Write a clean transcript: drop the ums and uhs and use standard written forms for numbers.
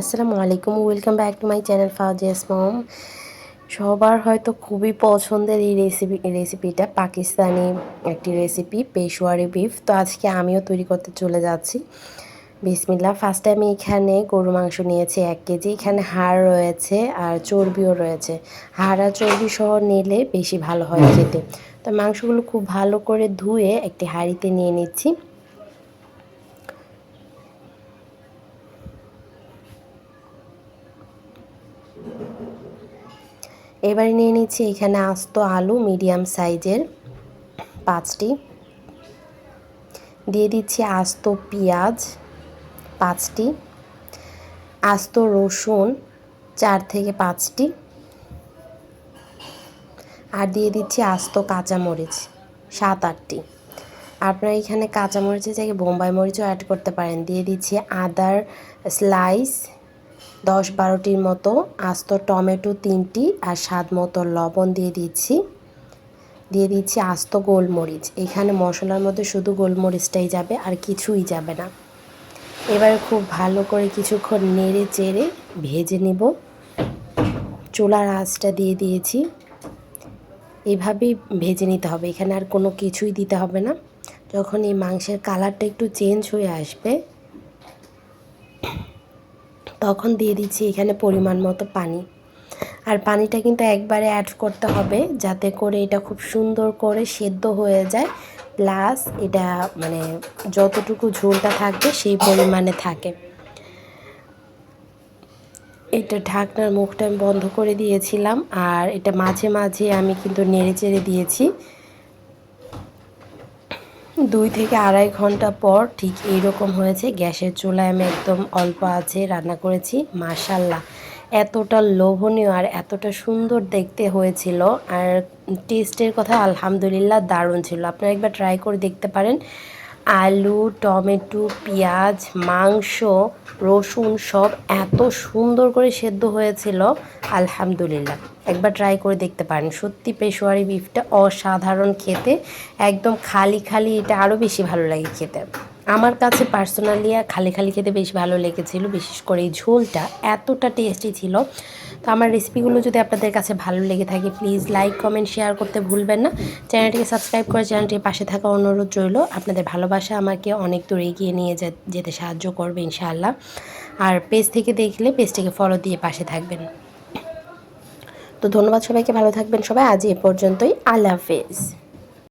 আসসালামু আলাইকুম, welcome back to my channel Fauzia's mom. সবার হয়তো খুবই পছন্দের এই রেসিপিটা পাকিস্তানি একটি রেসিপি, পেশোয়ারি বিফ। তো আজকে আমিও তৈরি করতে চলে যাচ্ছি। বিসমিল্লাহ। ফার্স্টে আমি এখানে গরু মাংস নিয়েছি 1 কেজি। এখানে হাড় রয়েছে আর চর্বিও রয়েছে। হাড় আর চর্বি সহ নিলে বেশি ভালো হয় খেতে। তো মাংসগুলো খুব ভালো করে ধুয়ে একটি হাঁড়িতে নিয়ে নিচ্ছি। এবারে নিয়ে নিচ্ছি এখানে আস্ত আলু মিডিয়াম সাইজের 5টি, দিয়ে দিচ্ছি আস্ত পেঁয়াজ 5টি, আস্ত রসুন 4 থেকে 5টি, আর দিয়ে দিচ্ছি আস্ত কাঁচামরিচ 7-8টি। আপনারা এখানে কাঁচামরিচের জায়গায় বোম্বাই মরিচও অ্যাড করতে পারেন। দিয়ে দিচ্ছি আদার স্লাইস 10-12টির মতো, আস্ত টমেটো 3টি, আর স্বাদ মতো লবণ দিয়ে দিচ্ছি। দিয়ে দিচ্ছি আস্ত গোলমরিচ। এখানে মশলার মধ্যে শুধু গোলমরিচটাই যাবে, আর কিছুই যাবে না। এবারে খুব ভালো করে কিছুক্ষণ নেড়ে চেড়ে ভেজে নেব। চুলার আঁচটা দিয়ে দিয়েছি। এভাবেই ভেজে নিতে হবে, এখানে আর কোনো কিছুই দিতে হবে না। যখন এই মাংসের কালারটা একটু চেঞ্জ হয়ে আসবে, তখন দিয়ে দিচ্ছি এখানে পরিমাণ মতো পানি। আর পানিটা কিন্তু একবারে অ্যাড করতে হবে, যাতে করে এটা খুব সুন্দর করে সেদ্ধ হয়ে যায়, প্লাস এটা মানে যতটুকু ঝোলটা থাকবে সেই পরিমাণে থাকে। এটা ঢাকনার মুখটা আমি বন্ধ করে দিয়েছিলাম, আর এটা মাঝে মাঝে আমি কিন্তু নেড়ে চেড়ে দিয়েছি। 2 থেকে আড়াই ঘন্টা পর ঠিক এইরকম হয়েছে। গ্যাসের চুলায় আমি একদম অল্প আঁচে রান্না করেছি। মাশাআল্লাহ, এতটা লোভনীয় আর এতটা সুন্দর দেখতে হয়েছিল, আর টেস্টের কথা আলহামদুলিল্লাহ দারুণ ছিল। আপনারা একবার ট্রাই করে দেখতে পারেন। আলু, টমেটো, পেঁয়াজ, মাংস, রসুন সব এত সুন্দর করে সেদ্ধ হয়েছিল, আলহামদুলিল্লাহ। একবার ট্রাই করে দেখতে পারেন। সত্যি পেশোয়ারি বিফটা অসাধারণ খেতে। একদম খালি খালি এটা আরও বেশি ভালো লাগে খেতে। আমার কাছে পার্সোনালি খালি খালি খেতে বেশ ভালো লেগেছিল, বিশেষ করে এই ঝোলটা এতটা টেস্টি ছিল। তো আমার রেসিপিগুলো যদি আপনাদের কাছে ভালো লেগে থাকে, প্লিজ লাইক, কমেন্ট, শেয়ার করতে ভুলবেন না। চ্যানেলটিকে সাবস্ক্রাইব করে চ্যানেলটির পাশে থাকা অনুরোধ রইল। আপনাদের ভালোবাসা আমাকে অনেক দূর এগিয়ে নিয়ে যেতে সাহায্য করবে ইনশাআল্লাহ। আর পেজ থেকে দেখলে পেজটিকে ফলো দিয়ে পাশে থাকবেন। তো ধন্যবাদ সবাইকে, ভালো থাকবেন সবাই। আজ এ পর্যন্তই। আল্লাহ হাফেজ।